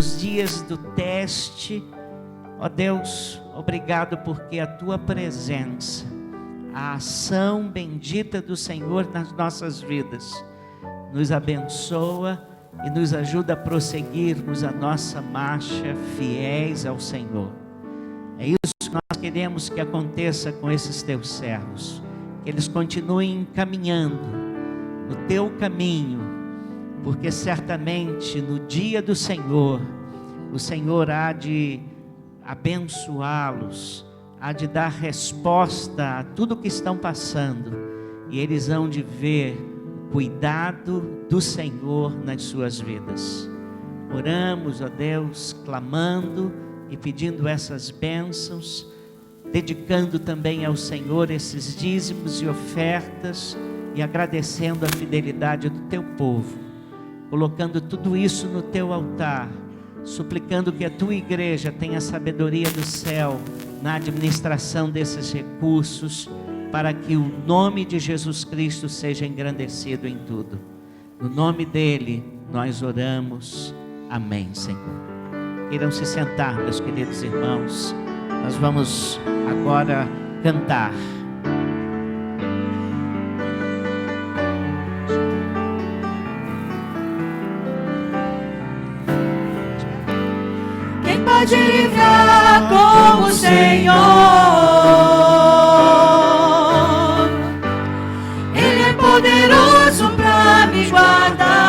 nos dias do teste. Ó Deus, obrigado porque a Tua presença, a ação bendita do Senhor nas nossas vidas, nos abençoa e nos ajuda a prosseguirmos a nossa marcha fiéis ao Senhor. É isso que nós queremos que aconteça com esses Teus servos, que eles continuem caminhando no Teu caminho, porque certamente no dia do Senhor, o Senhor há de abençoá-los, há de dar resposta a tudo o que estão passando, e eles hão de ver o cuidado do Senhor nas suas vidas. Oramos, ó Deus, clamando e pedindo essas bênçãos, dedicando também ao Senhor esses dízimos e ofertas, e agradecendo a fidelidade do Teu povo, colocando tudo isso no Teu altar, suplicando que a Tua igreja tenha sabedoria do céu na administração desses recursos, para que o nome de Jesus Cristo seja engrandecido em tudo. No nome dEle nós oramos. Amém, Senhor. Irão se sentar, meus queridos irmãos. Nós vamos agora cantar. Quem pode livrar como o Senhor? Ele é poderoso para me guardar.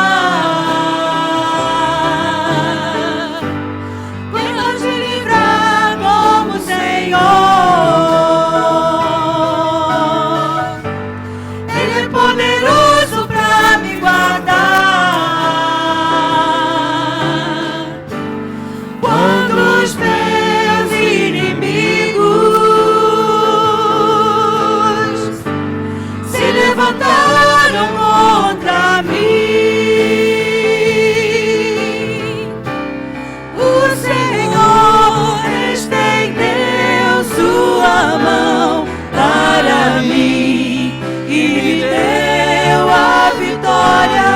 Quem pode livrar como o Senhor? Ele é poderoso para me guardar. Quando os meus inimigos se levantaram contra mim, o Senhor estendeu sua mão para mim e me deu a vitória.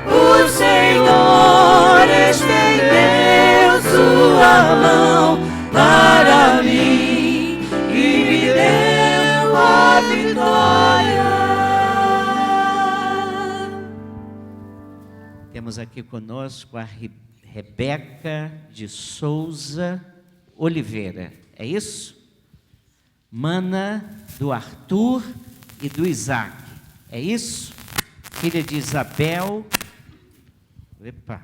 O Senhor estendeu sua mão para mim e me deu a vitória. Temos aqui conosco a Rebeca de Souza Oliveira. É isso? Mana do Arthur e do Isaac. É isso? Filha de Isabel. Epa.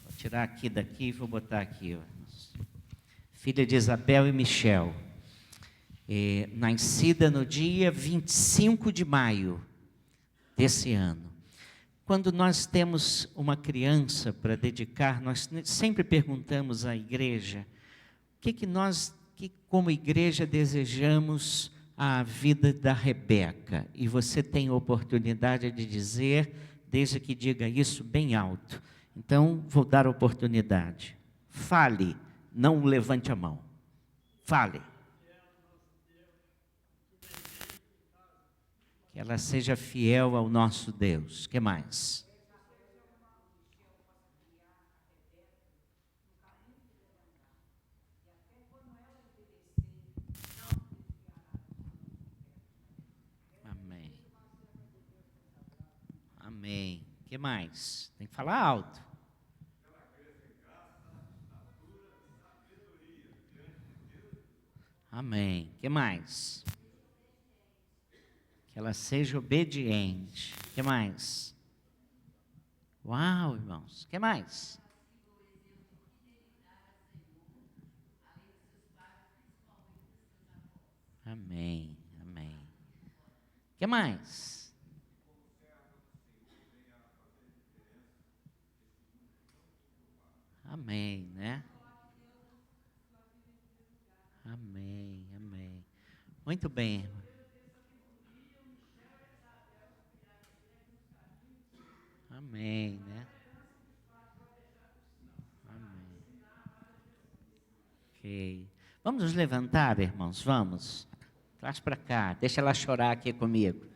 Vou tirar aqui daqui e vou botar aqui. Ó. Filha de Isabel e Michel. Nascida no dia 25 de maio desse ano. Quando nós temos uma criança para dedicar, nós sempre perguntamos à igreja o que nós, como igreja, desejamos à vida da Rebeca. E você tem a oportunidade de dizer, desde que diga isso bem alto. Então, vou dar a oportunidade. Fale, não levante a mão. Fale. Que ela seja fiel ao nosso Deus. O que mais? Amém. Amém. O que mais? Tem que falar alto. Amém. O que mais? Que ela seja obediente. O que mais? Uau, irmãos. O que mais? Amém, amém. O que mais? Amém, né? Amém, amém. Muito bem, irmão. Amém, né? Amém. Ok. Vamos nos levantar, irmãos, vamos. Traz para cá, deixa ela chorar aqui comigo.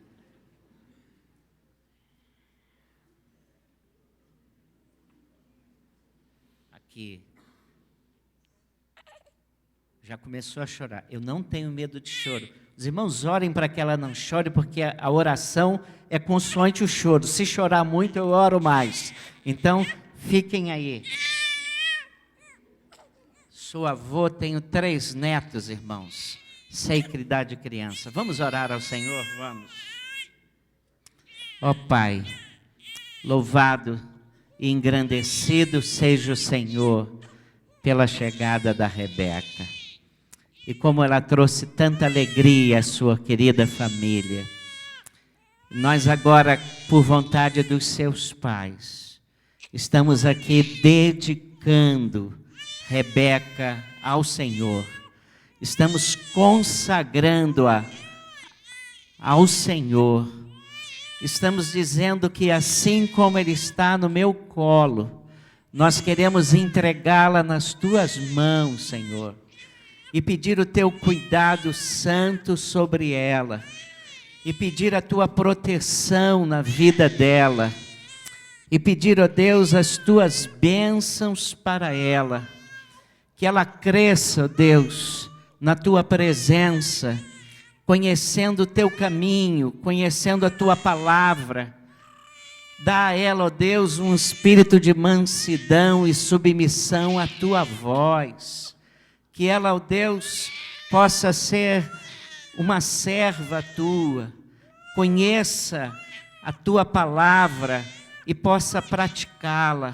aqui. Já começou a chorar. Eu não tenho medo de choro. Os irmãos orem para que ela não chore, porque a oração é consoante o choro. Se chorar muito, eu oro mais. Então, fiquem aí. Sou avô, tenho 3 netos, irmãos. Sei que idade de criança. Vamos orar ao Senhor? Vamos. Ó Pai, louvado e engrandecido seja o Senhor pela chegada da Rebeca. E como ela trouxe tanta alegria à sua querida família. Nós agora, por vontade dos seus pais, estamos aqui dedicando Rebeca ao Senhor. Estamos consagrando-a ao Senhor. Estamos dizendo que assim como Ele está no meu colo, nós queremos entregá-la nas Tuas mãos, Senhor. E pedir o Teu cuidado santo sobre ela. E pedir a Tua proteção na vida dela. E pedir, ó Deus, as Tuas bênçãos para ela. Que ela cresça, ó Deus, na Tua presença, conhecendo o Teu caminho, conhecendo a Tua palavra. Dá a ela, ó Deus, um espírito de mansidão e submissão à Tua voz. Que ela, ó Deus, possa ser uma serva Tua, conheça a Tua palavra e possa praticá-la.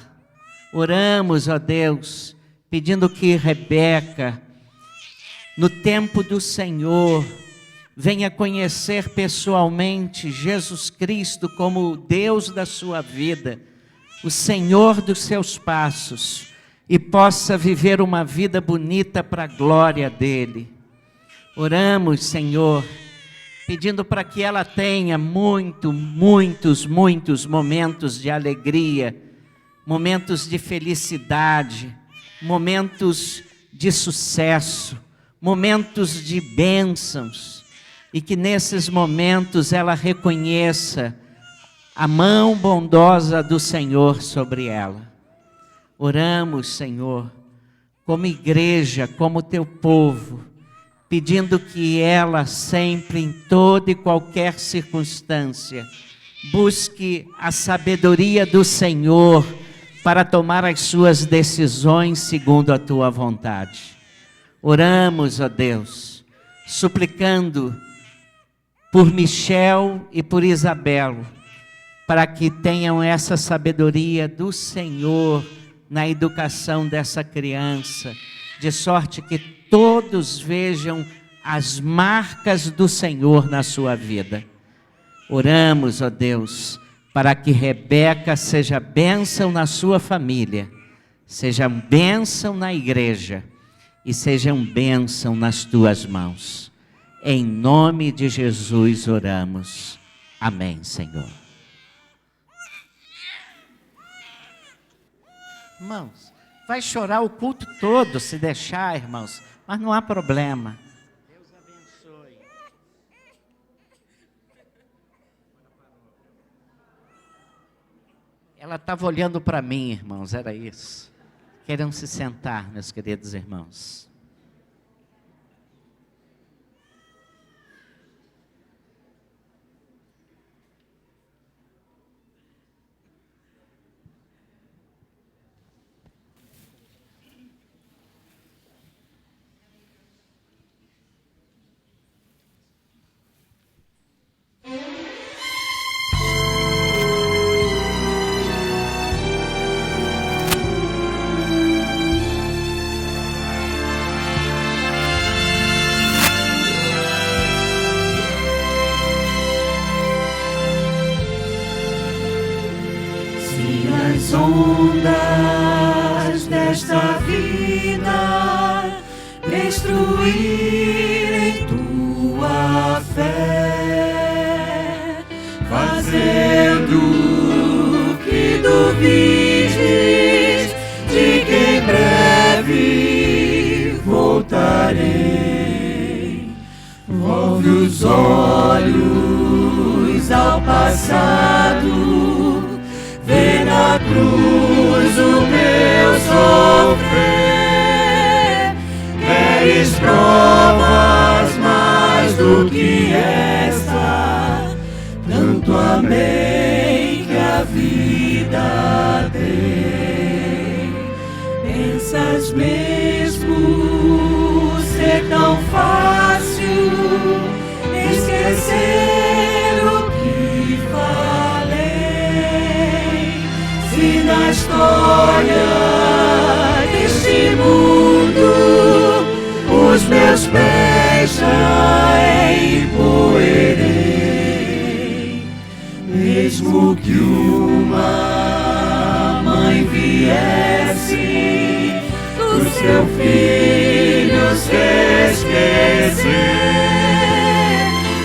Oramos, ó Deus, pedindo que Rebeca, no tempo do Senhor, venha conhecer pessoalmente Jesus Cristo como o Deus da sua vida, o Senhor dos seus passos, e possa viver uma vida bonita para a glória dEle. Oramos, Senhor, pedindo para que ela tenha muitos momentos de alegria, momentos de felicidade, momentos de sucesso, momentos de bênçãos, e que nesses momentos ela reconheça a mão bondosa do Senhor sobre ela. Oramos, Senhor, como igreja, como Teu povo, pedindo que ela sempre, em toda e qualquer circunstância, busque a sabedoria do Senhor para tomar as suas decisões segundo a Tua vontade. Oramos, ó Deus, suplicando por Michel e por Isabel, para que tenham essa sabedoria do Senhor na educação dessa criança, de sorte que todos vejam as marcas do Senhor na sua vida. Oramos, ó Deus, para que Rebeca seja bênção na sua família, seja bênção na igreja e seja bênção nas Tuas mãos. Em nome de Jesus oramos. Amém, Senhor. Irmãos, vai chorar o culto todo se deixar, irmãos, mas não há problema. Deus abençoe. Ela estava olhando para mim, irmãos, era isso. Queiram se sentar, meus queridos irmãos. As ondas desta vida destruírem tua fé, fazendo que duvides de que em breve voltarei. Volve os olhos ao passado, vê na cruz o meu sofrimento também que a vida tem. Pensas mesmo ser tão fácil esquecer o que falei? Se na história deste mundo os meus pés já empoeirei, mesmo que uma mãe viesse do seu filho se esquecer,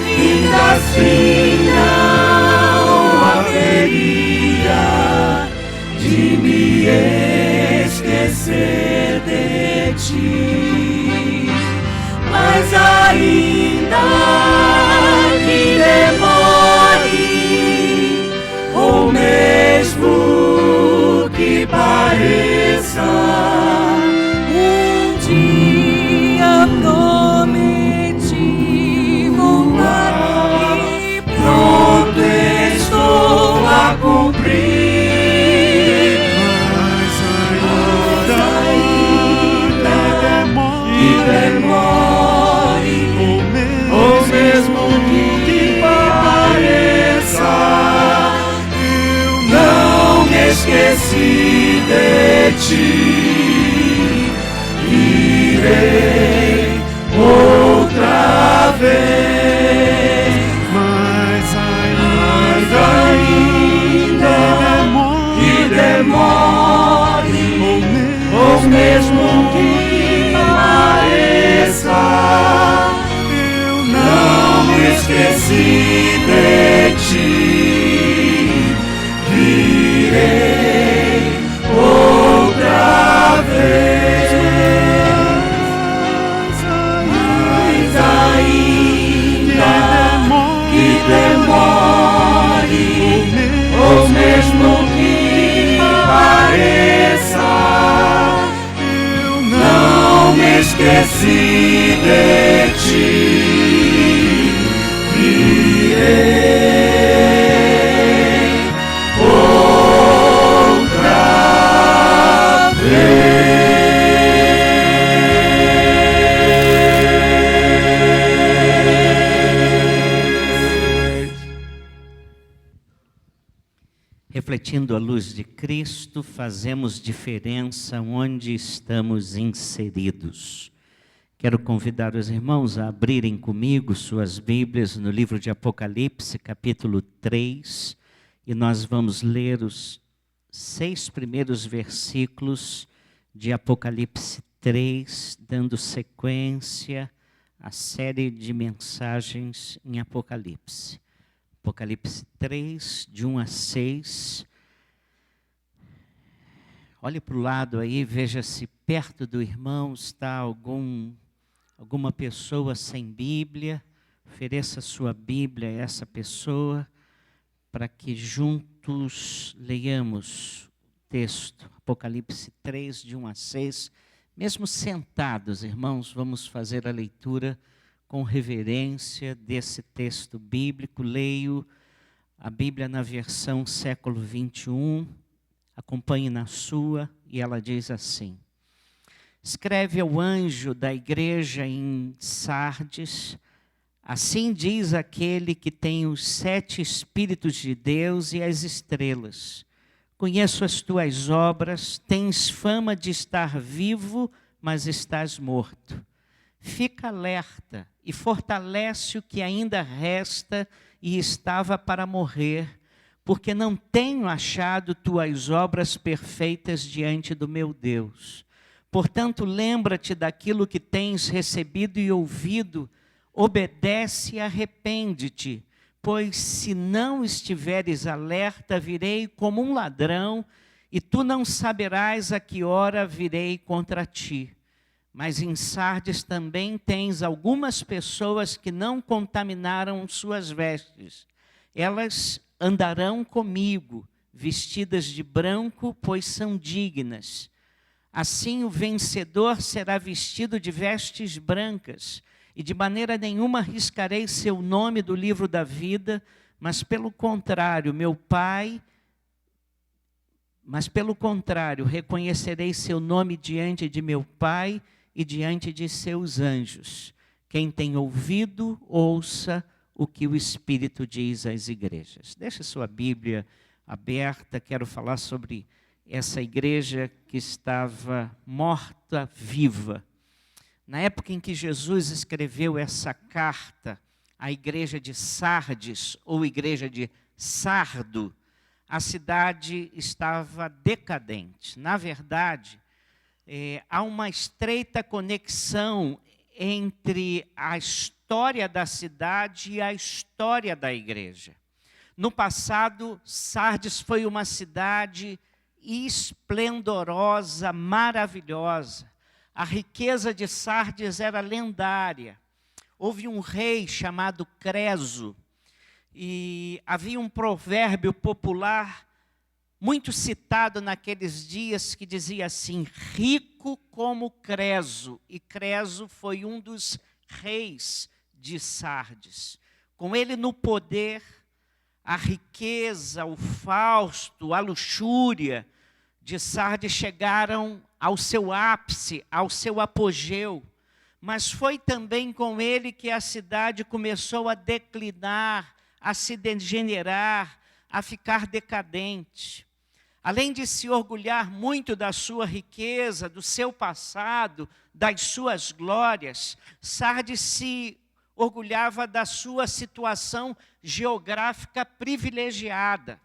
ainda assim não haveria de me esquecer de ti. Mas ainda que demore, ou mesmo que pareça, um dia prometi voltar e pronto estou a cumprir. Esqueci de ti, irei outra vez, mas ainda que demore, ou mesmo que pareça, eu não me esqueci de ti. Irei outra vez, mas ainda que demore, ou mesmo que pareça, eu não me esqueci de ti. Irei refletindo a luz de Cristo, fazemos diferença onde estamos inseridos. Quero convidar os irmãos a abrirem comigo suas Bíblias no livro de Apocalipse, capítulo 3, e nós vamos ler os 6 primeiros versículos de Apocalipse 3, dando sequência à série de mensagens em Apocalipse. Apocalipse 3, de 1 a 6. Olhe para o lado aí, veja se perto do irmão está alguma pessoa sem Bíblia. Ofereça sua Bíblia a essa pessoa para que juntos leiamos o texto. Apocalipse 3, de 1 a 6. Mesmo sentados, irmãos, vamos fazer a leitura com reverência desse texto bíblico. Leio a Bíblia na versão século 21, acompanhe na sua, e ela diz assim: escreve ao anjo da igreja em Sardes, assim diz aquele que tem os 7 Espíritos de Deus e as estrelas. Conheço as tuas obras, tens fama de estar vivo, mas estás morto. Fica alerta e fortalece o que ainda resta e estava para morrer, porque não tenho achado tuas obras perfeitas diante do meu Deus. Portanto, lembra-te daquilo que tens recebido e ouvido, obedece e arrepende-te, pois se não estiveres alerta, virei como um ladrão, e tu não saberás a que hora virei contra ti. Mas em Sardes também tens algumas pessoas que não contaminaram suas vestes. Elas andarão comigo, vestidas de branco, pois são dignas. Assim o vencedor será vestido de vestes brancas, e de maneira nenhuma riscarei seu nome do livro da vida, mas pelo contrário, reconhecerei seu nome diante de meu Pai e diante de seus anjos. Quem tem ouvido, ouça o que o Espírito diz às igrejas. Deixa sua Bíblia aberta, quero falar sobre essa igreja que estava morta viva. Na época em que Jesus escreveu essa carta à igreja de Sardes, ou igreja de Sardo, a cidade estava decadente. Na verdade, há uma estreita conexão entre a história da cidade e a história da igreja. No passado, Sardes foi uma cidade esplendorosa, maravilhosa. A riqueza de Sardes era lendária. Houve um rei chamado Creso, e havia um provérbio popular muito citado naqueles dias que dizia assim: rico como Creso. E Creso foi um dos reis de Sardes. Com ele no poder, a riqueza, o fausto, a luxúria de Sardes chegaram ao seu ápice, ao seu apogeu. Mas foi também com ele que a cidade começou a declinar, a se degenerar, a ficar decadente. Além de se orgulhar muito da sua riqueza, do seu passado, das suas glórias, Sardes se orgulhava da sua situação geográfica privilegiada.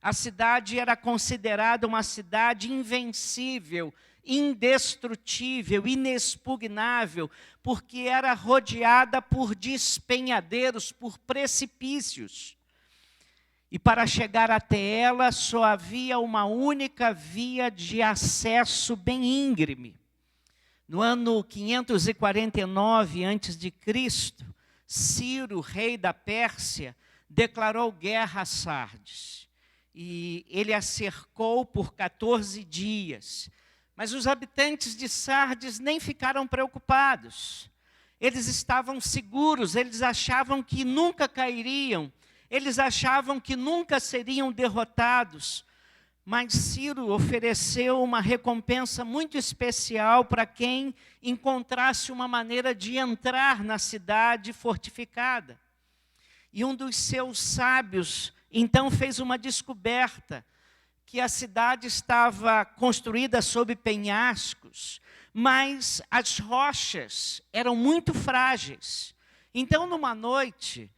A cidade era considerada uma cidade invencível, indestrutível, inexpugnável, porque era rodeada por despenhadeiros, por precipícios. E para chegar até ela, só havia uma única via de acesso bem íngreme. No ano 549 a.C., Ciro, rei da Pérsia, declarou guerra a Sardes. E ele a cercou por 14 dias. Mas os habitantes de Sardes nem ficaram preocupados. Eles estavam seguros, eles achavam que nunca cairiam, eles achavam que nunca seriam derrotados. Mas Ciro ofereceu uma recompensa muito especial para quem encontrasse uma maneira de entrar na cidade fortificada. E um dos seus sábios, então, fez uma descoberta, que a cidade estava construída sob penhascos, mas as rochas eram muito frágeis. Então, numa noite,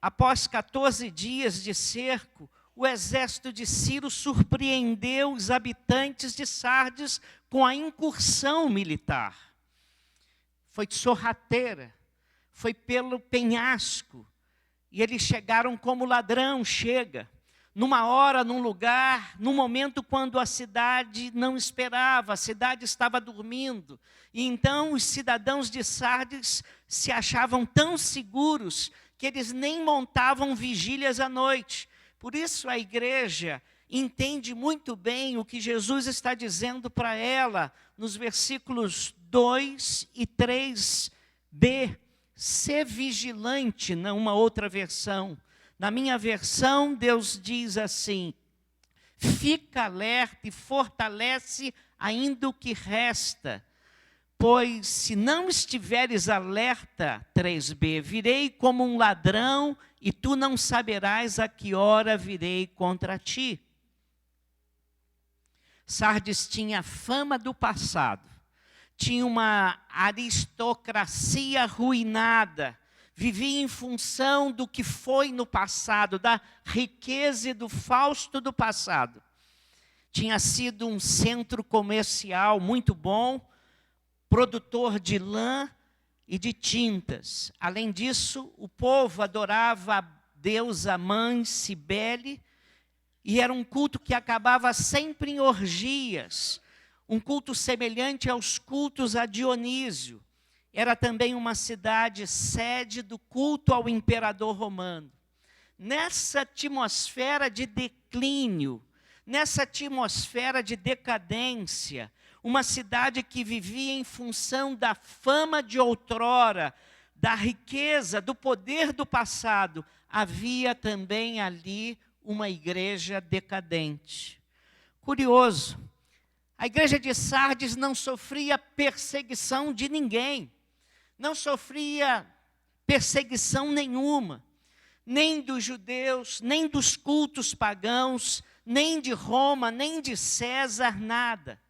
após 14 dias de cerco, o exército de Ciro surpreendeu os habitantes de Sardes com a incursão militar. Foi sorrateira, foi pelo penhasco, e eles chegaram como ladrão chega, numa hora, num lugar, num momento quando a cidade não esperava, a cidade estava dormindo. E então os cidadãos de Sardes se achavam tão seguros que eles nem montavam vigílias à noite. Por isso a igreja entende muito bem o que Jesus está dizendo para ela nos versículos 2 e 3b. Ser vigilante, numa outra versão. Na minha versão, Deus diz assim: fica alerta e fortalece ainda o que resta. Pois se não estiveres alerta, 3b, virei como um ladrão e tu não saberás a que hora virei contra ti. Sardes tinha fama do passado, tinha uma aristocracia arruinada, vivia em função do que foi no passado, da riqueza e do fausto do passado. Tinha sido um centro comercial muito bom, produtor de lã e de tintas. Além disso, o povo adorava a deusa mãe Cibele, e era um culto que acabava sempre em orgias, um culto semelhante aos cultos a Dionísio. Era também uma cidade sede do culto ao imperador romano. Nessa atmosfera de declínio, nessa atmosfera de decadência, uma cidade que vivia em função da fama de outrora, da riqueza, do poder do passado, havia também ali uma igreja decadente. Curioso, a igreja de Sardes não sofria perseguição de ninguém, não sofria perseguição nenhuma, nem dos judeus, nem dos cultos pagãos, nem de Roma, nem de César, nada.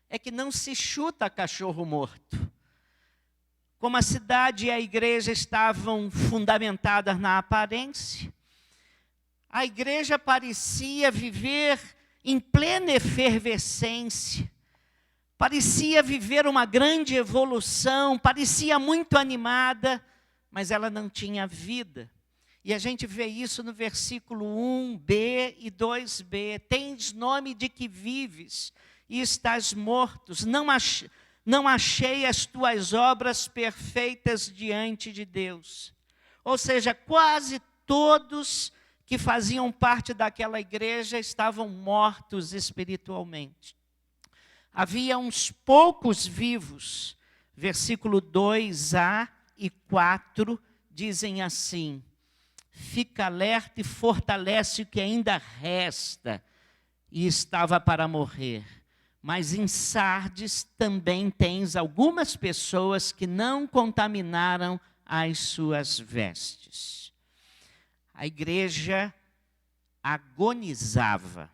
É que não se chuta cachorro morto. Como a cidade e a igreja estavam fundamentadas na aparência, a igreja parecia viver em plena efervescência, parecia viver uma grande evolução, parecia muito animada, mas ela não tinha vida. E a gente vê isso no versículo 1b e 2b. Tens nome de que vives e estás mortos. Não achei as tuas obras perfeitas diante de Deus. Ou seja, quase todos que faziam parte daquela igreja estavam mortos espiritualmente. Havia uns poucos vivos. Versículo 2a e 4 dizem assim: fica alerta e fortalece o que ainda resta e estava para morrer. Mas em Sardes também tens algumas pessoas que não contaminaram as suas vestes. A igreja agonizava.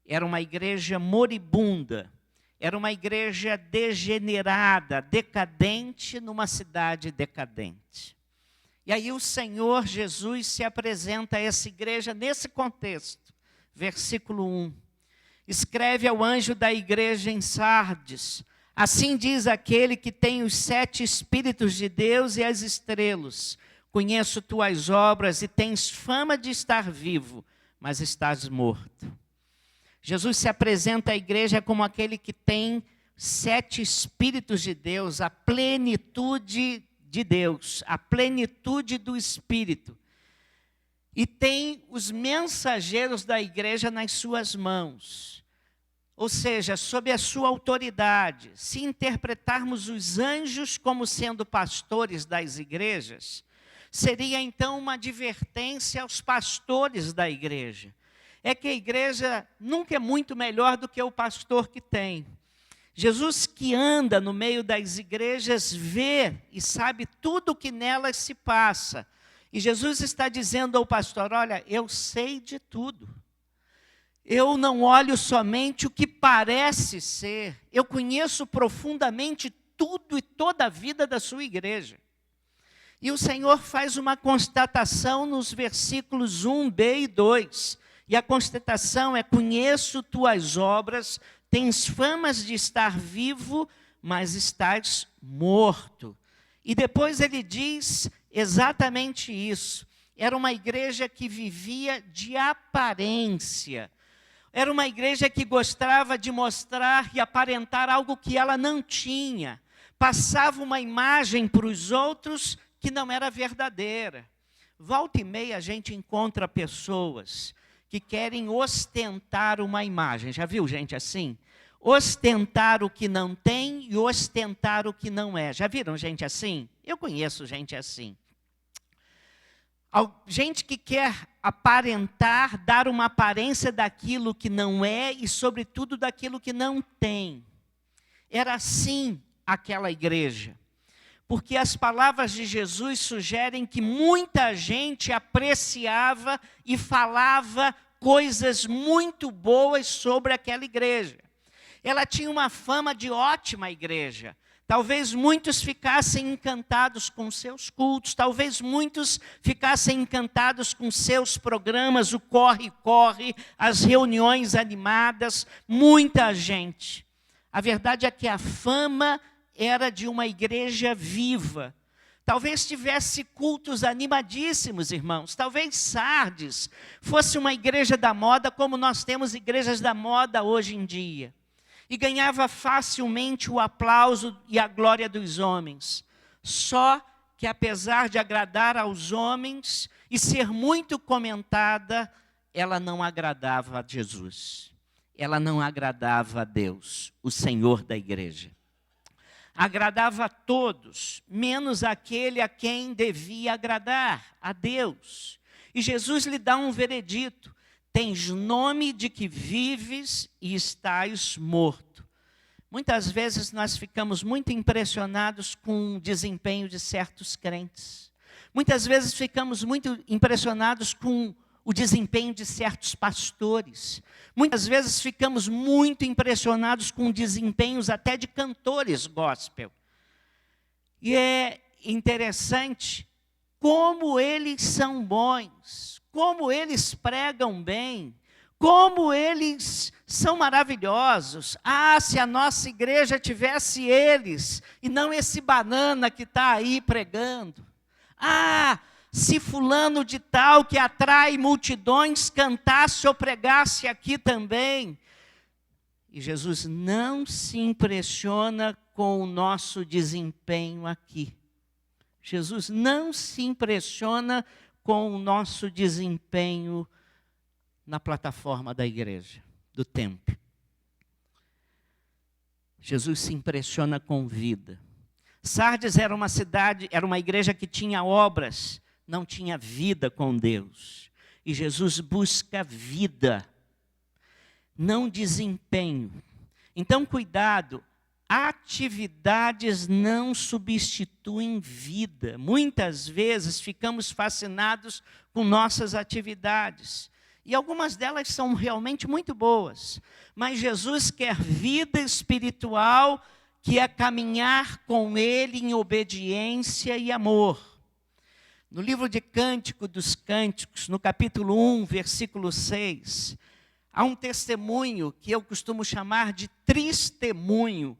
Era uma igreja moribunda. Era uma igreja degenerada, decadente, numa cidade decadente. E aí o Senhor Jesus se apresenta a essa igreja nesse contexto. Versículo 1. Escreve ao anjo da igreja em Sardes: assim diz aquele que tem os 7 Espíritos de Deus e as estrelas. Conheço tuas obras e tens fama de estar vivo, mas estás morto. Jesus se apresenta à igreja como aquele que tem 7 Espíritos de Deus, a plenitude de Deus, a plenitude do Espírito. E tem os mensageiros da igreja nas suas mãos. Ou seja, sob a sua autoridade. Se interpretarmos os anjos como sendo pastores das igrejas, seria então uma advertência aos pastores da igreja. É que a igreja nunca é muito melhor do que o pastor que tem. Jesus, que anda no meio das igrejas, vê e sabe tudo o que nelas se passa. E Jesus está dizendo ao pastor: olha, eu sei de tudo. Eu não olho somente o que parece ser. Eu conheço profundamente tudo e toda a vida da sua igreja. E o Senhor faz uma constatação nos versículos 1b e 2. E a constatação é: conheço tuas obras, tens famas de estar vivo, mas estás morto. E depois ele diz exatamente isso. Era uma igreja que vivia de aparência. Era uma igreja que gostava de mostrar e aparentar algo que ela não tinha. Passava uma imagem para os outros que não era verdadeira. Volta e meia a gente encontra pessoas que querem ostentar uma imagem. Já viu gente assim? Ostentar o que não tem e ostentar o que não é. Já viram gente assim? Eu conheço gente assim. Gente que quer aparentar, dar uma aparência daquilo que não é e, sobretudo, daquilo que não tem. Era assim aquela igreja. Porque as palavras de Jesus sugerem que muita gente apreciava e falava coisas muito boas sobre aquela igreja. Ela tinha uma fama de ótima igreja. Talvez muitos ficassem encantados com seus cultos, talvez muitos ficassem encantados com seus programas, o corre-corre, as reuniões animadas, muita gente. A verdade é que a fama era de uma igreja viva. Talvez tivesse cultos animadíssimos, irmãos. Talvez Sardes fosse uma igreja da moda, como nós temos igrejas da moda hoje em dia. E ganhava facilmente o aplauso e a glória dos homens. Só que, apesar de agradar aos homens e ser muito comentada, ela não agradava a Jesus. Ela não agradava a Deus, o Senhor da igreja. agradava a todos, menos aquele a quem devia agradar, a Deus. E Jesus lhe dá um veredito: tens nome de que vives e estás morto. Muitas vezes nós ficamos muito impressionados com o desempenho de certos crentes. Muitas vezes ficamos muito impressionados com o desempenho de certos pastores. Muitas vezes ficamos muito impressionados com desempenhos até de cantores gospel. E é interessante como eles são bons, como eles pregam bem, como eles são maravilhosos. Ah, se a nossa igreja tivesse eles, e não esse banana que está aí pregando. Ah, se fulano de tal, que atrai multidões, cantasse ou pregasse aqui também. E Jesus não se impressiona com o nosso desempenho aqui. Jesus não se impressiona com o nosso desempenho na plataforma da igreja, do templo. Jesus se impressiona com vida. Sardes era uma cidade, era uma igreja que tinha obras, não tinha vida com Deus. E Jesus busca vida, não desempenho. Então, cuidado, atividades não substituem vida. Muitas vezes ficamos fascinados com nossas atividades. E algumas delas são realmente muito boas. Mas Jesus quer vida espiritual, que é caminhar com Ele em obediência e amor. No livro de Cântico dos Cânticos, no capítulo 1, versículo 6, há um testemunho que eu costumo chamar de tristemunho,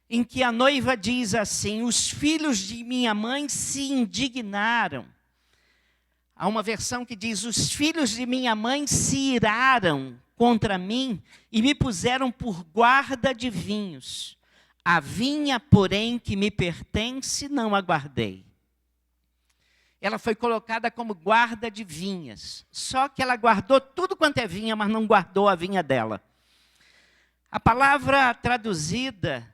em que a noiva diz assim: os filhos de minha mãe se indignaram. Há uma versão que diz: os filhos de minha mãe se iraram contra mim e me puseram por guarda de vinhos. A vinha, porém, que me pertence, não a guardei. Ela foi colocada como guarda de vinhas. Só que ela guardou tudo quanto é vinha, mas não guardou a vinha dela. A palavra traduzida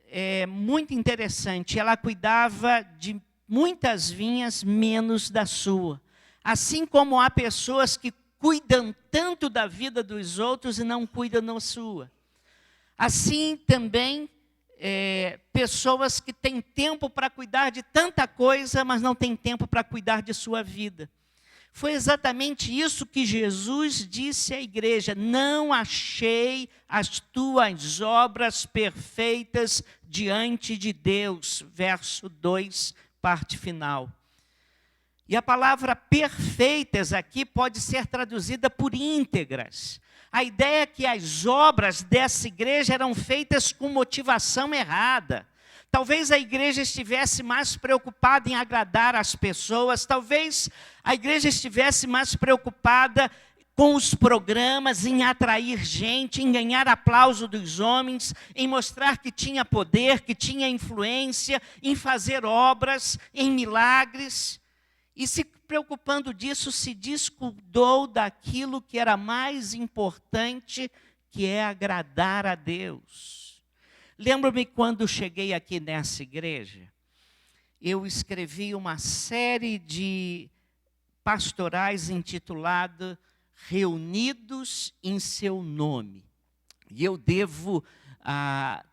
é muito interessante. Ela cuidava de muitas vinhas, menos da sua. Assim como há pessoas que cuidam tanto da vida dos outros e não cuidam da sua. Assim também pessoas que têm tempo para cuidar de tanta coisa, mas não têm tempo para cuidar de sua vida. Foi exatamente isso que Jesus disse à igreja: não achei as tuas obras perfeitas diante de Deus. Verso 2, parte final. E a palavra perfeitas aqui pode ser traduzida por íntegras. A ideia é que as obras dessa igreja eram feitas com motivação errada. Talvez a igreja estivesse mais preocupada em agradar as pessoas, talvez a igreja estivesse mais preocupada com os programas, em atrair gente, em ganhar aplauso dos homens, em mostrar que tinha poder, que tinha influência, em fazer obras, em milagres. E se preocupando disso, se descuidou daquilo que era mais importante, que é agradar a Deus. Lembro-me quando cheguei aqui nessa igreja, eu escrevi uma série de pastorais intitulada Reunidos em Seu Nome. E eu devo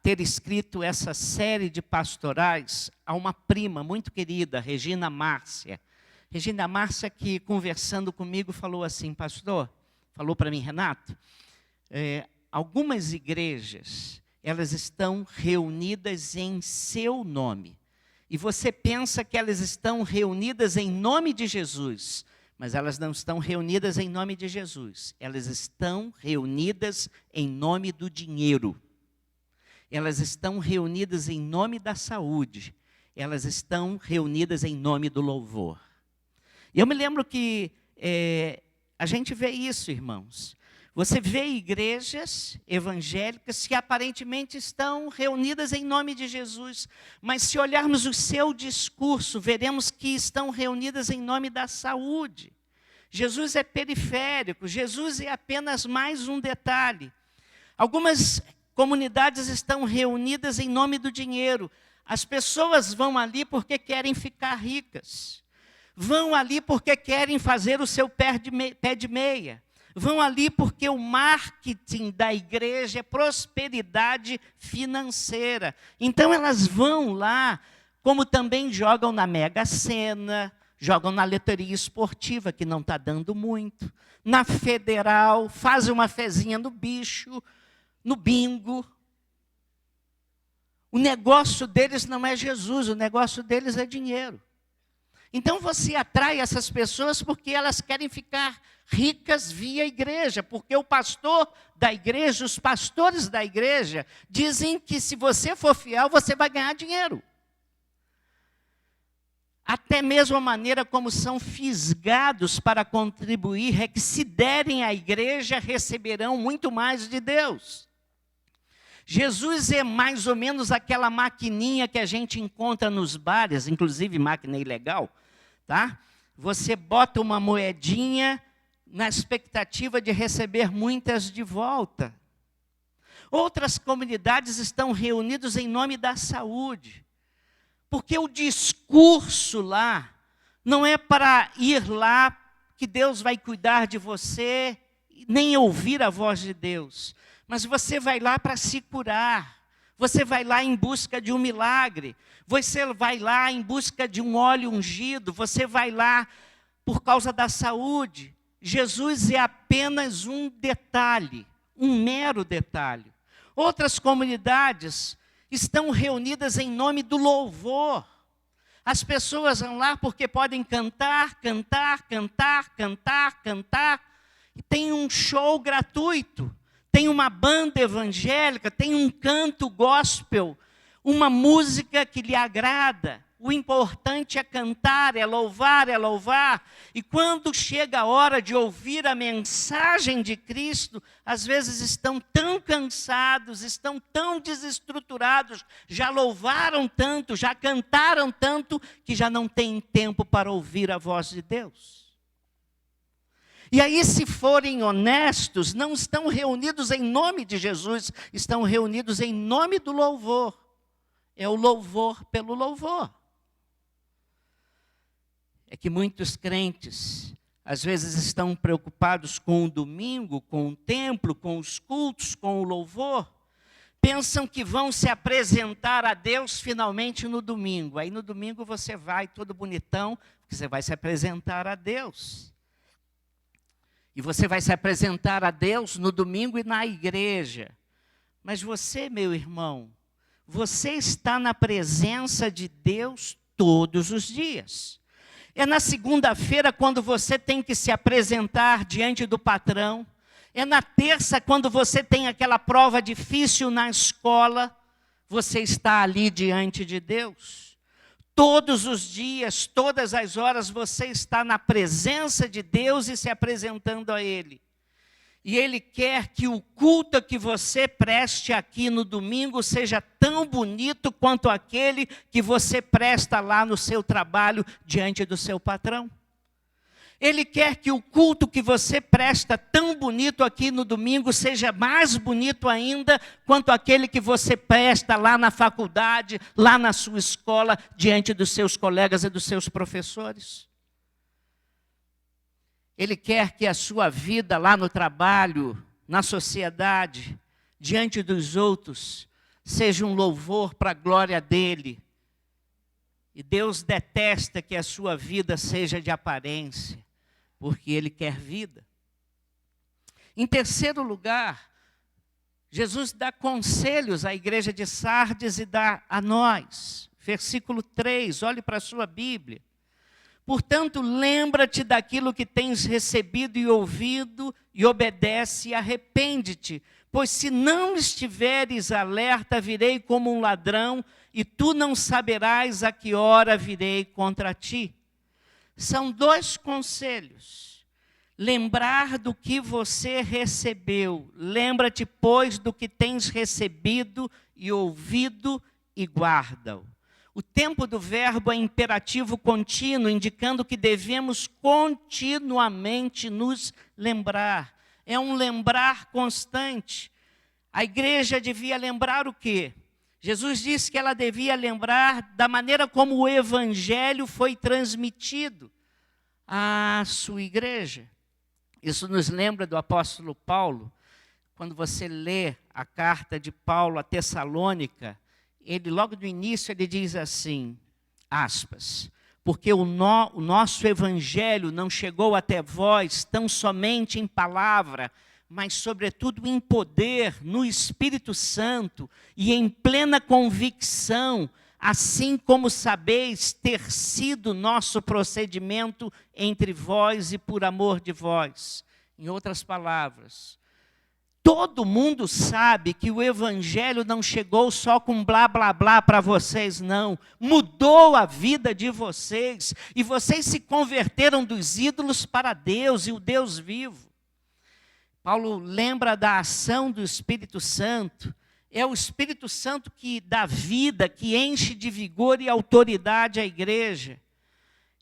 ter escrito essa série de pastorais a uma prima muito querida, Regina Márcia. Regina Márcia, que conversando comigo falou assim: pastor, falou para mim, Renato, algumas igrejas, elas estão reunidas em seu nome. E você pensa que elas estão reunidas em nome de Jesus, mas elas não estão reunidas em nome de Jesus. Elas estão reunidas em nome do dinheiro. Elas estão reunidas em nome da saúde. Elas estão reunidas em nome do louvor. E eu me lembro que a gente vê isso, irmãos. Você vê igrejas evangélicas que aparentemente estão reunidas em nome de Jesus, mas se olharmos o seu discurso, veremos que estão reunidas em nome da saúde. Jesus é periférico, Jesus é apenas mais um detalhe. Algumas comunidades estão reunidas em nome do dinheiro. As pessoas vão ali porque querem ficar ricas. Vão ali porque querem fazer o seu pé de meia. Vão ali porque o marketing da igreja é prosperidade financeira. Então elas vão lá, como também jogam na Mega Sena, jogam na loteria esportiva, que não está dando muito, na Federal, fazem uma fezinha no bicho, no bingo. O negócio deles não é Jesus, o negócio deles é dinheiro. Então você atrai essas pessoas porque elas querem ficar ricas via igreja, porque o pastor da igreja, os pastores da igreja, dizem que se você for fiel, você vai ganhar dinheiro. Até mesmo a maneira como são fisgados para contribuir é que se derem à igreja, receberão muito mais de Deus. Jesus é mais ou menos aquela maquininha que a gente encontra nos bares, inclusive máquina ilegal, tá? Você bota uma moedinha na expectativa de receber muitas de volta. Outras comunidades estão reunidas em nome da saúde, porque o discurso lá não é para ir lá que Deus vai cuidar de você, nem ouvir a voz de Deus, mas você vai lá para se curar. Você vai lá em busca de um milagre. Você vai lá em busca de um óleo ungido. Você vai lá por causa da saúde. Jesus é apenas um detalhe, um mero detalhe. Outras comunidades estão reunidas em nome do louvor. As pessoas vão lá porque podem cantar. E tem um show gratuito. Tem uma banda evangélica, tem um canto gospel, uma música que lhe agrada. O importante é cantar, é louvar, é louvar. E quando chega a hora de ouvir a mensagem de Cristo, às vezes estão tão cansados, estão tão desestruturados, já louvaram tanto, já cantaram tanto, que já não têm tempo para ouvir a voz de Deus. E aí, se forem honestos, não estão reunidos em nome de Jesus, estão reunidos em nome do louvor. É o louvor pelo louvor. É que muitos crentes, às vezes, estão preocupados com o domingo, com o templo, com os cultos, com o louvor. Pensam que vão se apresentar a Deus finalmente no domingo. Aí no domingo você vai todo bonitão, porque você vai se apresentar a Deus. E você vai se apresentar a Deus no domingo e na igreja. Mas você, meu irmão, você está na presença de Deus todos os dias. É na segunda-feira quando você tem que se apresentar diante do patrão. É na terça quando você tem aquela prova difícil na escola. Você está ali diante de Deus. Todos os dias, todas as horas, você está na presença de Deus e se apresentando a Ele. E Ele quer que o culto que você preste aqui no domingo seja tão bonito quanto aquele que você presta lá no seu trabalho diante do seu patrão. Ele quer que o culto que você presta tão bonito aqui no domingo seja mais bonito ainda quanto aquele que você presta lá na faculdade, lá na sua escola, diante dos seus colegas e dos seus professores. Ele quer que a sua vida lá no trabalho, na sociedade, diante dos outros, seja um louvor para a glória dele. E Deus detesta que a sua vida seja de aparência, porque Ele quer vida. Em terceiro lugar, Jesus dá conselhos à igreja de Sardes e dá a nós. Versículo 3, olhe para a sua Bíblia. Portanto, lembra-te daquilo que tens recebido e ouvido, e obedece e arrepende-te. Pois se não estiveres alerta, virei como um ladrão, e tu não saberás a que hora virei contra ti. São dois conselhos. Lembrar do que você recebeu. Lembra-te, pois, do que tens recebido e ouvido e guarda-o. O tempo do verbo é imperativo contínuo, indicando que devemos continuamente nos lembrar. É um lembrar constante. A igreja devia lembrar o quê? Jesus disse que ela devia lembrar da maneira como o evangelho foi transmitido à sua igreja. Isso nos lembra do apóstolo Paulo. Quando você lê a carta de Paulo a Tessalônica, ele logo no início ele diz assim, aspas, porque o nosso evangelho não chegou até vós tão somente em palavra, mas sobretudo em poder, no Espírito Santo e em plena convicção, assim como sabeis ter sido nosso procedimento entre vós e por amor de vós. Em outras palavras, todo mundo sabe que o evangelho não chegou só com blá, blá, blá para vocês, não. Mudou a vida de vocês. E vocês se converteram dos ídolos para Deus e o Deus vivo. Paulo lembra da ação do Espírito Santo. É o Espírito Santo que dá vida, que enche de vigor e autoridade a igreja.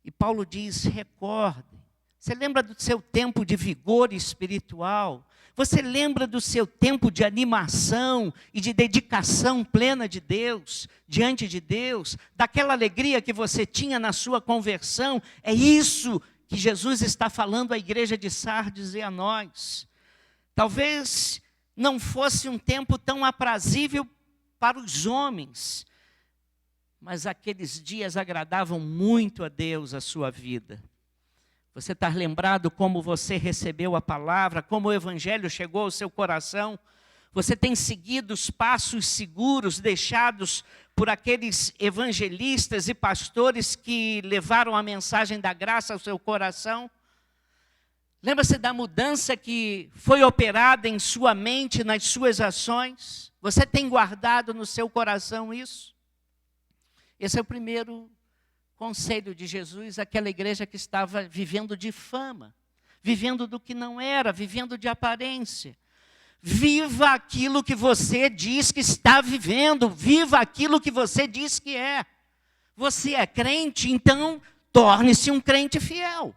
E Paulo diz, recordem. Você lembra do seu tempo de vigor espiritual? Você lembra do seu tempo de animação e de dedicação plena de Deus, diante de Deus? Daquela alegria que você tinha na sua conversão? É isso que Jesus está falando à igreja de Sardes e a nós. Talvez não fosse um tempo tão aprazível para os homens, mas aqueles dias agradavam muito a Deus a sua vida. Você está lembrado como você recebeu a palavra, como o evangelho chegou ao seu coração? Você tem seguido os passos seguros deixados por aqueles evangelistas e pastores que levaram a mensagem da graça ao seu coração? Lembra-se da mudança que foi operada em sua mente, nas suas ações? Você tem guardado no seu coração isso? Esse é o primeiro conselho de Jesus àquela igreja que estava vivendo de fama, vivendo do que não era, vivendo de aparência. Viva aquilo que você diz que está vivendo, viva aquilo que você diz que é. Você é crente, então torne-se um crente fiel.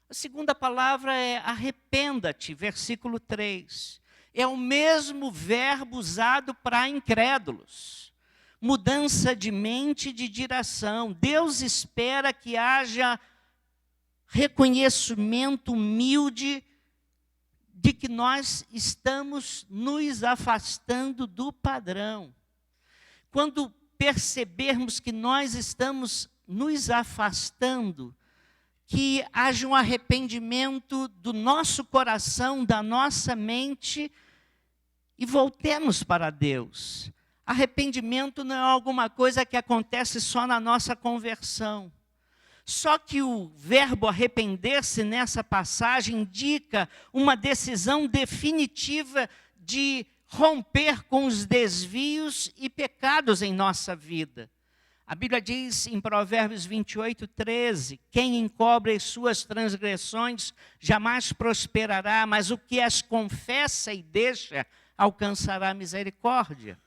A segunda palavra é arrependa-te, versículo 3. É o mesmo verbo usado para incrédulos. Mudança de mente e de direção. Deus espera que haja reconhecimento humilde de que nós estamos nos afastando do padrão. Quando percebermos que nós estamos nos afastando, que haja um arrependimento do nosso coração, da nossa mente, e voltemos para Deus. Arrependimento não é alguma coisa que acontece só na nossa conversão. Só que o verbo arrepender-se nessa passagem indica uma decisão definitiva de romper com os desvios e pecados em nossa vida. A Bíblia diz em Provérbios 28, 13, quem encobre as suas transgressões jamais prosperará, mas o que as confessa e deixa alcançará misericórdia.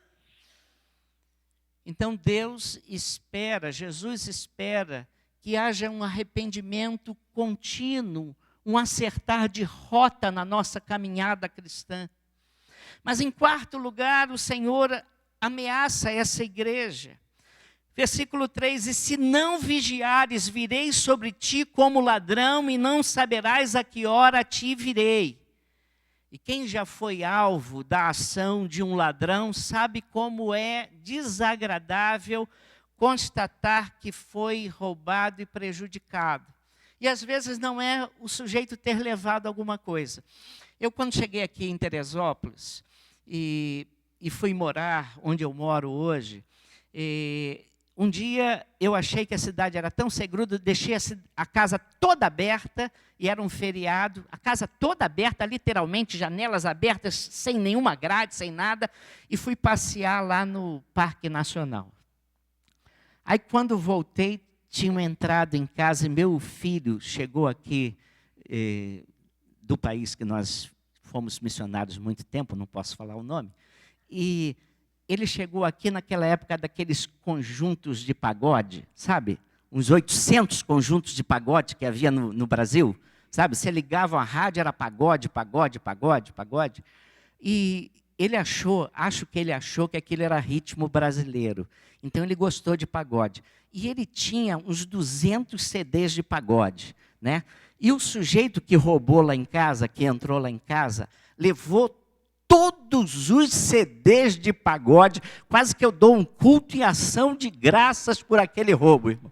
Então Deus espera, Jesus espera que haja um arrependimento contínuo, um acertar de rota na nossa caminhada cristã. Mas em quarto lugar, o Senhor ameaça essa igreja. Versículo 3, e se não vigiares, virei sobre ti como ladrão e não saberás a que hora te virei. E quem já foi alvo da ação de um ladrão sabe como é desagradável constatar que foi roubado e prejudicado. E às vezes não é o sujeito ter levado alguma coisa. Eu quando cheguei aqui em Teresópolis e fui morar onde eu moro hoje, um dia eu achei que a cidade era tão segura, deixei a casa toda aberta, e era um feriado, a casa toda aberta, literalmente, janelas abertas, sem nenhuma grade, sem nada, e fui passear lá no Parque Nacional. Aí quando voltei, tinham entrado em casa, e meu filho chegou aqui do país que nós fomos missionários há muito tempo, não posso falar o nome, e ele chegou aqui naquela época daqueles conjuntos de pagode, sabe? Uns 800 conjuntos de pagode que havia no Brasil, sabe? Você ligava a rádio, era pagode, pagode, pagode, pagode. E acho que ele achou que aquilo era ritmo brasileiro. Então ele gostou de pagode. E ele tinha uns 200 CDs de pagode, né? E o sujeito que roubou lá em casa, que entrou lá em casa, levou todos os CDs de pagode, quase que eu dou um culto em ação de graças por aquele roubo, irmão.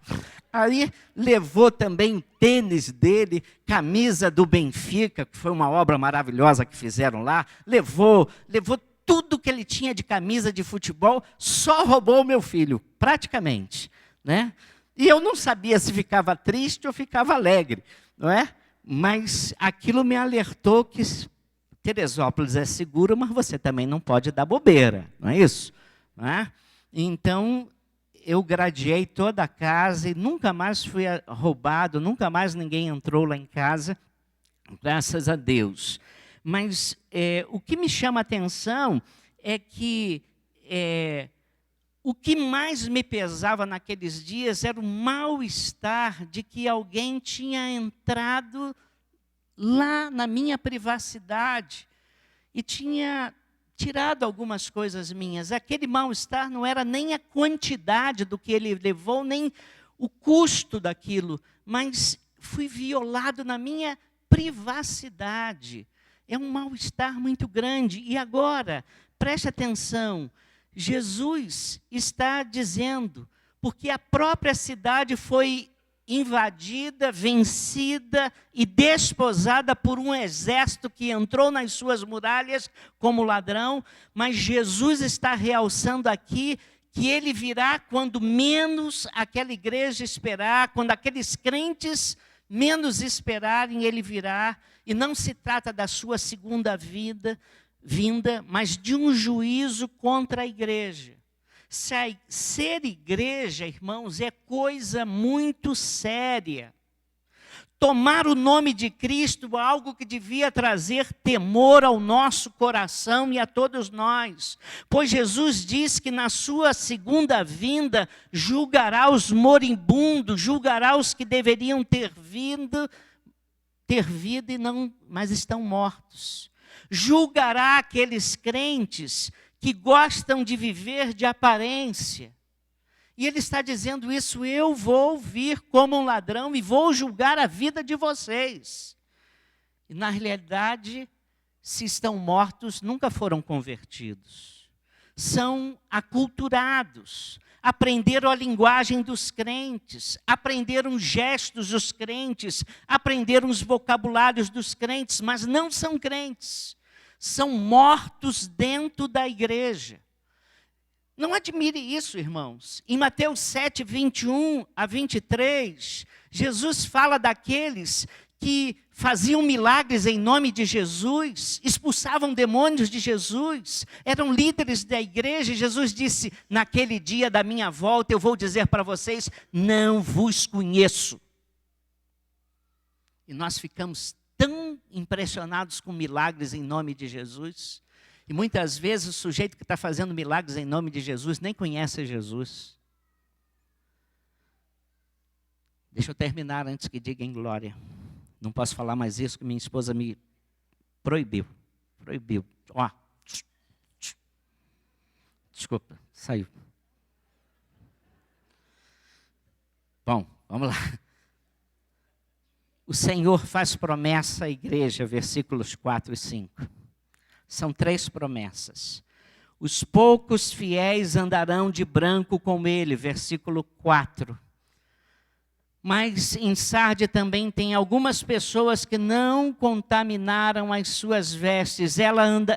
Aí levou também tênis dele, camisa do Benfica, que foi uma obra maravilhosa que fizeram lá, levou tudo que ele tinha de camisa de futebol, só roubou o meu filho, praticamente, né? E eu não sabia se ficava triste ou ficava alegre, não é? Mas aquilo me alertou que Teresópolis é seguro, mas você também não pode dar bobeira, não é isso? Não é? Então, eu gradeei toda a casa e nunca mais fui roubado, nunca mais ninguém entrou lá em casa, graças a Deus. Mas o que me chama a atenção é que o que mais me pesava naqueles dias era o mal-estar de que alguém tinha entrado lá na minha privacidade e tinha tirado algumas coisas minhas. Aquele mal-estar não era nem a quantidade do que ele levou, nem o custo daquilo, mas fui violado na minha privacidade. É um mal-estar muito grande. E agora, preste atenção, Jesus está dizendo, porque a própria cidade foi invadida, vencida e desposada por um exército que entrou nas suas muralhas como ladrão, mas Jesus está realçando aqui que ele virá quando menos aquela igreja esperar, quando aqueles crentes menos esperarem, ele virá, e não se trata da sua segunda vinda, mas de um juízo contra a igreja. Ser igreja, irmãos, é coisa muito séria. Tomar o nome de Cristo é algo que devia trazer temor ao nosso coração e a todos nós. Pois Jesus diz que na sua segunda vinda julgará os moribundos, julgará os que deveriam ter vida e não, mas estão mortos. Julgará aqueles crentes que gostam de viver de aparência. E ele está dizendo isso, eu vou vir como um ladrão e vou julgar a vida de vocês. E na realidade, se estão mortos, nunca foram convertidos. São aculturados, aprenderam a linguagem dos crentes, aprenderam os gestos dos crentes, aprenderam os vocabulários dos crentes, mas não são crentes. São mortos dentro da igreja. Não admire isso, irmãos. Em Mateus 7, 21 a 23, Jesus fala daqueles que faziam milagres em nome de Jesus, expulsavam demônios de Jesus, eram líderes da igreja. E Jesus disse, naquele dia da minha volta, eu vou dizer para vocês, não vos conheço. E nós ficamos tão impressionados com milagres em nome de Jesus. E muitas vezes o sujeito que está fazendo milagres em nome de Jesus nem conhece Jesus. Deixa eu terminar antes que diga em glória. Não posso falar mais isso, que minha esposa me proibiu. Ó. Desculpa, saiu. Bom, vamos lá. O Senhor faz promessa à igreja, versículos 4 e 5. São 3 promessas. Os poucos fiéis andarão de branco com ele, versículo 4. Mas em Sardes também tem algumas pessoas que não contaminaram as suas vestes.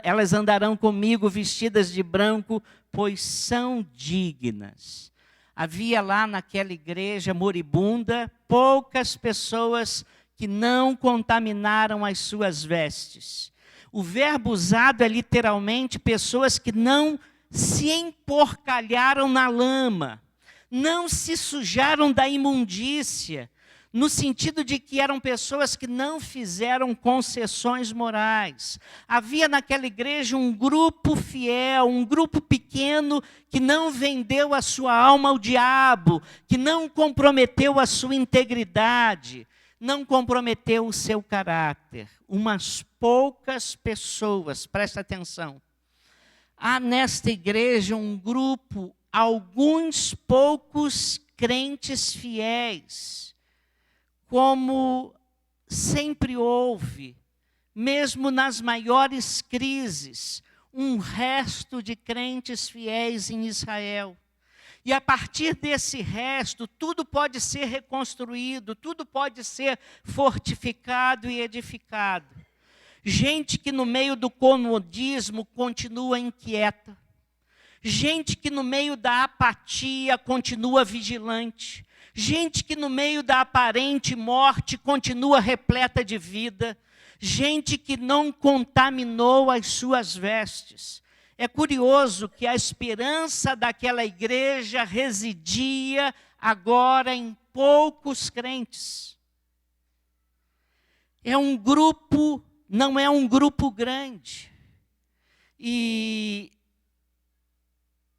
Elas andarão comigo vestidas de branco, pois são dignas. Havia lá naquela igreja moribunda poucas pessoas que não contaminaram as suas vestes. O verbo usado é literalmente pessoas que não se emporcalharam na lama, não se sujaram da imundícia, no sentido de que eram pessoas que não fizeram concessões morais. Havia naquela igreja um grupo fiel, um grupo pequeno que não vendeu a sua alma ao diabo, que não comprometeu a sua integridade. não comprometeu o seu caráter. Umas poucas pessoas, presta atenção. Há nesta igreja um grupo, alguns poucos crentes fiéis, como sempre houve, mesmo nas maiores crises, um resto de crentes fiéis em Israel. E a partir desse resto, tudo pode ser reconstruído, tudo pode ser fortificado e edificado. Gente que no meio do comodismo continua inquieta. Gente que no meio da apatia continua vigilante. Gente que no meio da aparente morte continua repleta de vida. Gente que não contaminou as suas vestes. É curioso que a esperança daquela igreja residia agora em poucos crentes. É um grupo, não é um grupo grande. E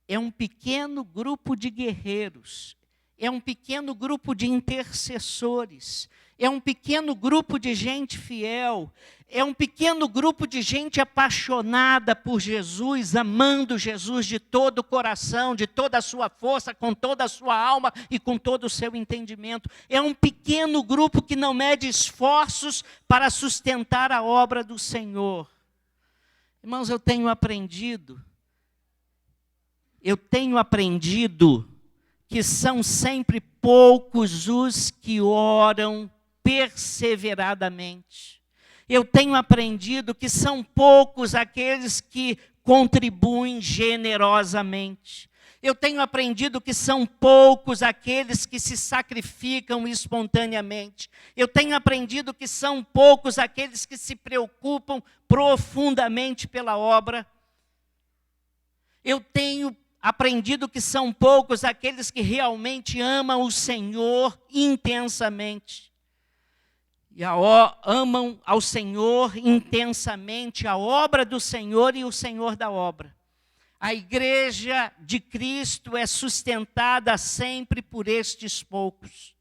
é um pequeno grupo de guerreiros. É um pequeno grupo de intercessores. É um pequeno grupo de gente fiel. É um pequeno grupo de gente apaixonada por Jesus, amando Jesus de todo o coração, de toda a sua força, com toda a sua alma e com todo o seu entendimento. É um pequeno grupo que não mede esforços para sustentar a obra do Senhor. Irmãos, eu tenho aprendido que são sempre poucos os que oram perseveradamente. Eu tenho aprendido que são poucos aqueles que contribuem generosamente. Eu tenho aprendido que são poucos aqueles que se sacrificam espontaneamente. Eu tenho aprendido que são poucos aqueles que se preocupam profundamente pela obra. Eu tenho aprendido que são poucos aqueles que realmente amam o Senhor intensamente. E amam ao Senhor intensamente, a obra do Senhor e o Senhor da obra. A igreja de Cristo é sustentada sempre por estes poucos.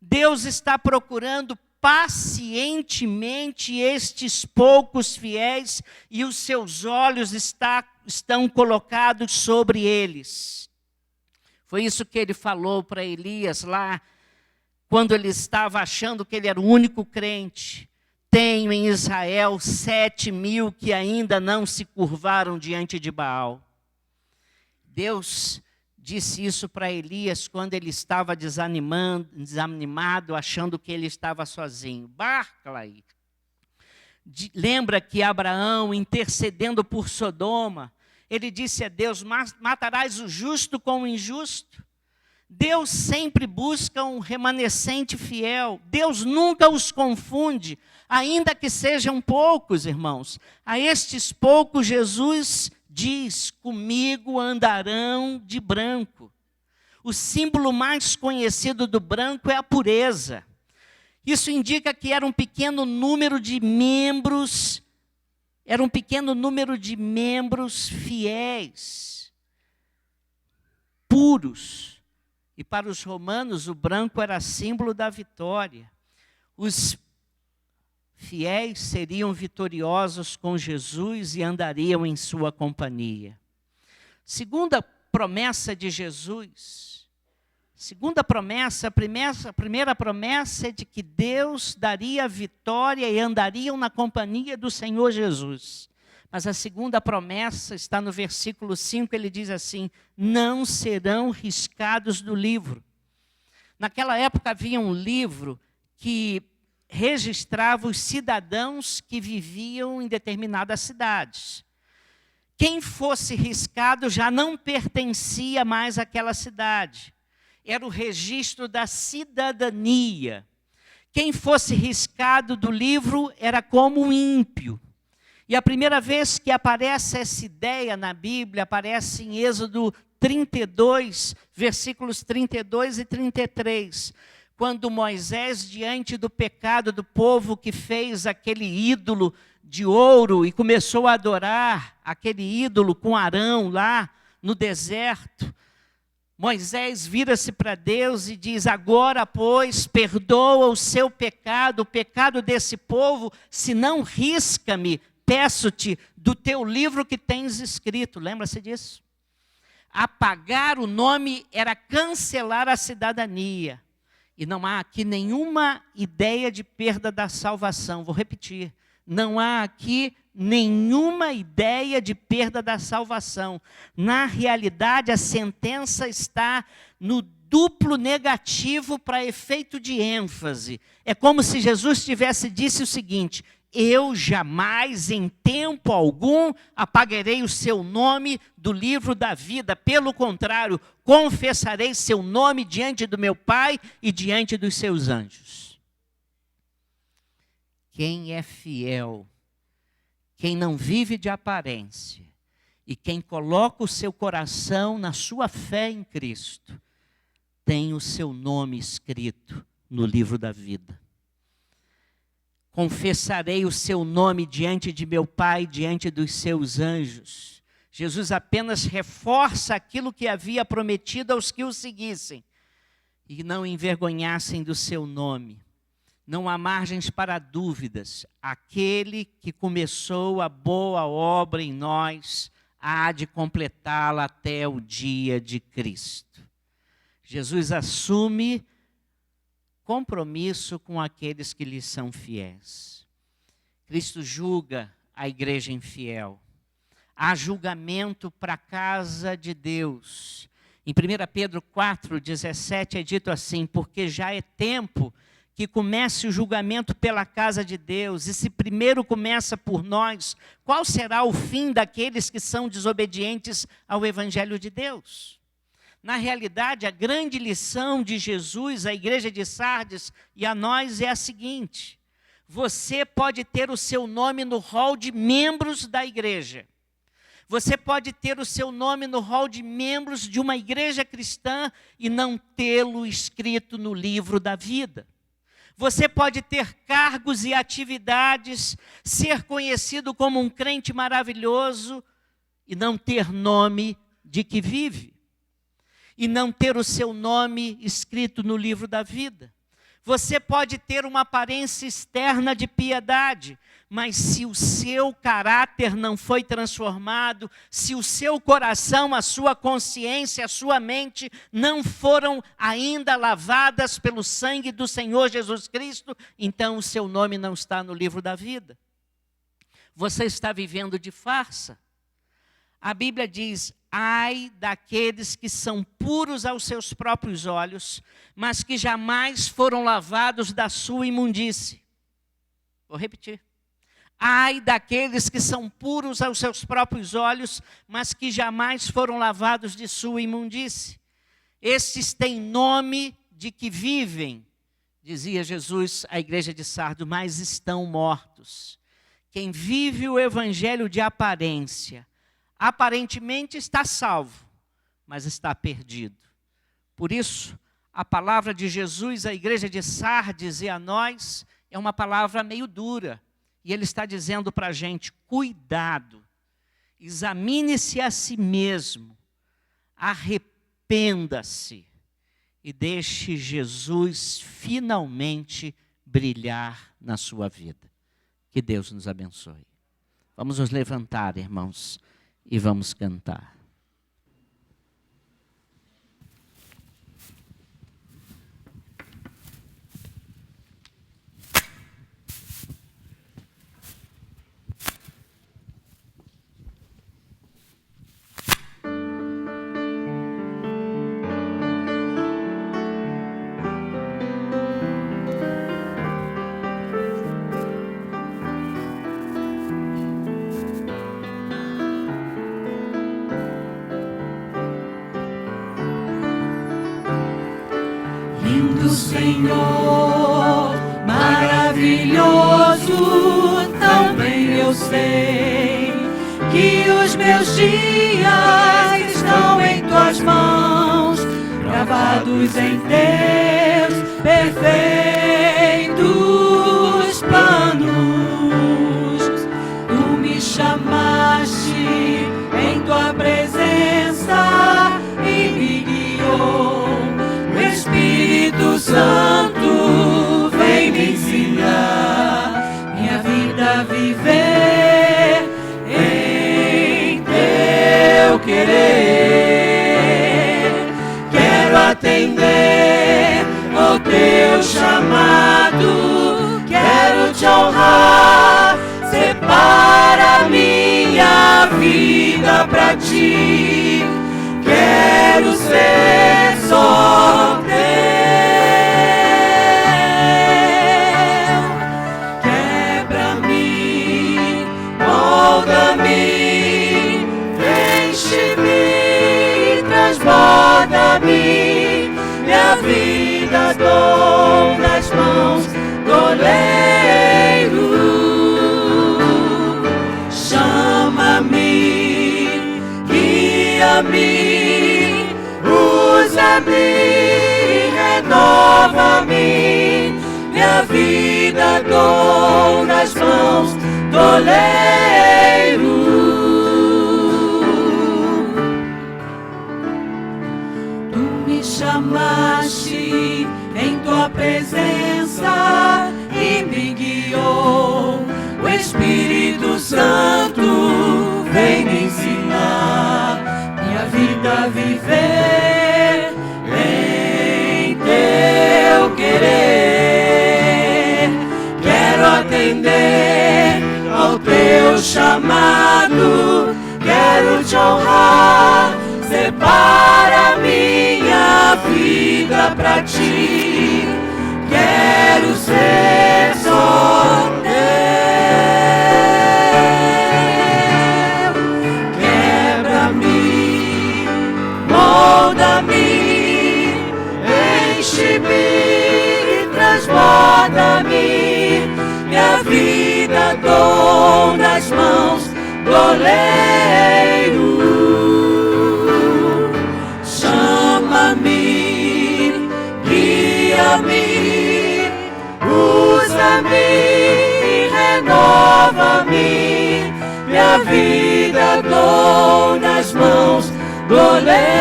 Deus está procurando pacientemente estes poucos fiéis e os seus olhos estão colocados sobre eles. Foi isso que ele falou para Elias lá, quando ele estava achando que ele era o único crente. Tenho em Israel 7.000 que ainda não se curvaram diante de Baal. Deus disse isso para Elias quando ele estava desanimado, achando que ele estava sozinho. Barclay. Lembra que Abraão, intercedendo por Sodoma, ele disse a Deus: matarás o justo com o injusto? Deus sempre busca um remanescente fiel. Deus nunca os confunde, ainda que sejam poucos, irmãos. A estes poucos Jesus diz: comigo andarão de branco. O símbolo mais conhecido do branco é a pureza. Isso indica que era um pequeno número de membros, fiéis, puros. E para os romanos, o branco era símbolo da vitória. Os fiéis seriam vitoriosos com Jesus e andariam em sua companhia. Segunda promessa de Jesus. Segunda promessa, a primeira promessa é de que Deus daria vitória e andariam na companhia do Senhor Jesus. Mas a segunda promessa está no versículo 5, ele diz assim: não serão riscados do livro. Naquela época havia um livro que registrava os cidadãos que viviam em determinadas cidades. Quem fosse riscado já não pertencia mais àquela cidade. Era o registro da cidadania. Quem fosse riscado do livro era como um ímpio. E a primeira vez que aparece essa ideia na Bíblia, aparece em Êxodo 32, versículos 32 e 33. Quando Moisés, diante do pecado do povo que fez aquele ídolo de ouro e começou a adorar aquele ídolo com Arão lá no deserto, Moisés vira-se para Deus e diz: agora, pois, perdoa o seu pecado, o pecado desse povo, se não risca-me, peço-te, do teu livro que tens escrito. Lembra-se disso? Apagar o nome era cancelar a cidadania. E não há aqui nenhuma ideia de perda da salvação. Vou repetir. Não há aqui nenhuma ideia de perda da salvação. Na realidade, a sentença está no duplo negativo para efeito de ênfase. É como se Jesus tivesse dito o seguinte: eu jamais, em tempo algum, apagarei o seu nome do livro da vida. Pelo contrário, confessarei seu nome diante do meu Pai e diante dos seus anjos. Quem é fiel, quem não vive de aparência e quem coloca o seu coração na sua fé em Cristo, tem o seu nome escrito no livro da vida. Confessarei o seu nome diante de meu Pai, diante dos seus anjos. Jesus apenas reforça aquilo que havia prometido aos que o seguissem e não envergonhassem do seu nome. Não há margens para dúvidas. Aquele que começou a boa obra em nós há de completá-la até o dia de Cristo. Jesus assume compromisso com aqueles que lhe são fiéis. Cristo julga a igreja infiel. Há julgamento para a casa de Deus. Em 1 Pedro 4,17 é dito assim: porque já é tempo que comece o julgamento pela casa de Deus, e se primeiro começa por nós, qual será o fim daqueles que são desobedientes ao Evangelho de Deus? Na realidade, a grande lição de Jesus à igreja de Sardes e a nós é a seguinte: você pode ter o seu nome no rol de membros da igreja. Você pode ter o seu nome no rol de membros de uma igreja cristã e não tê-lo escrito no livro da vida. Você pode ter cargos e atividades, ser conhecido como um crente maravilhoso e não ter nome de que vive. E não ter o seu nome escrito no livro da vida. Você pode ter uma aparência externa de piedade, mas se o seu caráter não foi transformado, se o seu coração, a sua consciência, a sua mente não foram ainda lavadas pelo sangue do Senhor Jesus Cristo, então o seu nome não está no livro da vida. Você está vivendo de farsa. A Bíblia diz: ai daqueles que são puros aos seus próprios olhos, mas que jamais foram lavados da sua imundície. Vou repetir. Ai daqueles que são puros aos seus próprios olhos, mas que jamais foram lavados de sua imundície. Estes têm nome de que vivem, dizia Jesus à igreja de Sardo, mas estão mortos. Quem vive o evangelho de aparência, aparentemente está salvo, mas está perdido. Por isso, a palavra de Jesus à igreja de Sardes e a nós é uma palavra meio dura. E ele está dizendo para a gente: cuidado, examine-se a si mesmo, arrependa-se e deixe Jesus finalmente brilhar na sua vida. Que Deus nos abençoe. Vamos nos levantar, irmãos, e vamos cantar. Lindo Senhor, maravilhoso, tão bem eu sei que os meus dias estão em tuas mãos, gravados em teus perfeitos planos. Tu me chamaste em tua presença e me guiou ti. Quero ser só teu. Quebra-me, molda-me, enche-me, transborda-me. Minha vida dou nas mãos do oleiro. Chama-me, guia-me, usa-me, renova-me. Minha vida dou nas mãos do oleiro. Tu me chamaste em tua presença e me guiou. O Espírito Santo vem me ensinar minha vida a viver em teu querer. Quero atender ao teu chamado, quero te honrar, separa minha vida pra ti. Quero ser só teu. Quebra-me, molda-me, enche-me, transborda-me. Minha vida dou nas mãos do oleiro. Chama-me, guia-me, usa-me, renova-me. Minha vida dou nas mãos do oleiro.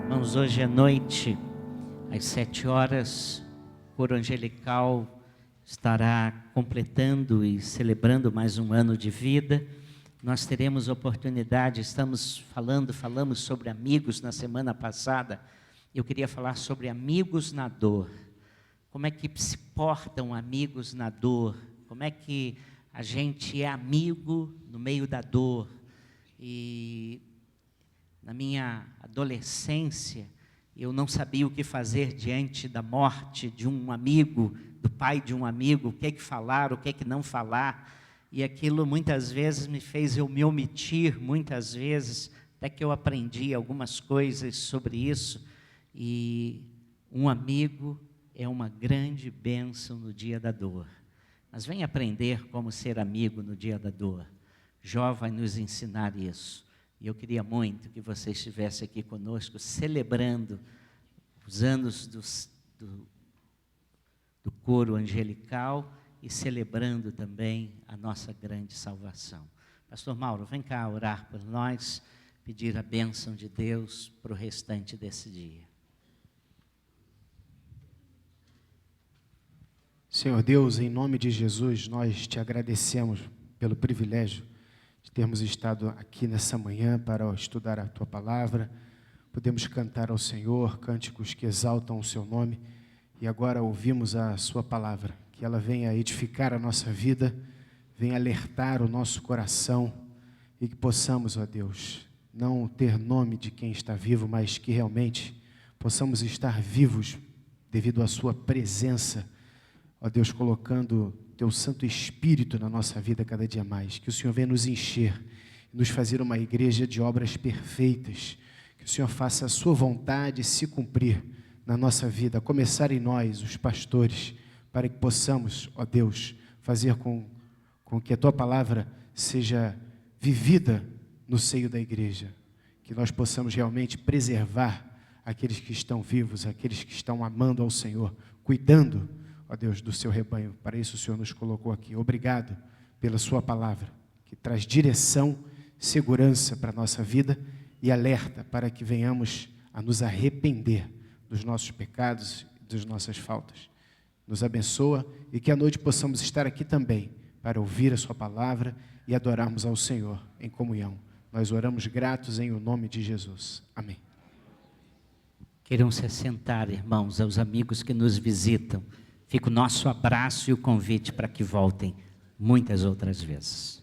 Irmãos, hoje à noite, às 7 horas, o coro angelical estará completando e celebrando mais um ano de vida. Nós teremos oportunidade, falamos sobre amigos na semana passada. Eu queria falar sobre amigos na dor. Como é que se portam amigos na dor? Como é que a gente é amigo no meio da dor? E na minha adolescência, eu não sabia o que fazer diante da morte de um amigo, do pai de um amigo, o que é que falar, o que é que não falar. E aquilo muitas vezes me fez eu me omitir, muitas vezes, até que eu aprendi algumas coisas sobre isso. E um amigo é uma grande bênção no dia da dor. Mas vem aprender como ser amigo no dia da dor. Jó vai nos ensinar isso. E eu queria muito que você estivesse aqui conosco, celebrando os anos do coro angelical e celebrando também a nossa grande salvação. Pastor Mauro, vem cá orar por nós, pedir a bênção de Deus para o restante desse dia. Senhor Deus, em nome de Jesus, nós te agradecemos pelo privilégio de termos estado aqui nessa manhã para estudar a Tua Palavra. Podemos cantar ao Senhor cânticos que exaltam o Seu nome e agora ouvimos a Sua Palavra. Que ela venha edificar a nossa vida, venha alertar o nosso coração e que possamos, ó Deus, não ter nome de quem está vivo, mas que realmente possamos estar vivos devido à Sua presença, ó Deus, colocando Teu Santo Espírito na nossa vida cada dia mais. Que o Senhor venha nos encher, nos fazer uma igreja de obras perfeitas. Que o Senhor faça a Sua vontade se cumprir na nossa vida, a começar em nós, os pastores, para que possamos, ó Deus, fazer com que a Tua Palavra seja vivida no seio da igreja. Que nós possamos realmente preservar aqueles que estão vivos, aqueles que estão amando ao Senhor, cuidando, ó Deus, do Seu rebanho. Para isso o Senhor nos colocou aqui. Obrigado pela Sua Palavra, que traz direção, segurança para a nossa vida e alerta para que venhamos a nos arrepender dos nossos pecados e das nossas faltas. Nos abençoa e que à noite possamos estar aqui também para ouvir a Sua Palavra e adorarmos ao Senhor em comunhão. Nós oramos gratos em o nome de Jesus. Amém. Queiram se assentar, irmãos, aos amigos que nos visitam. Fica o nosso abraço e o convite para que voltem muitas outras vezes.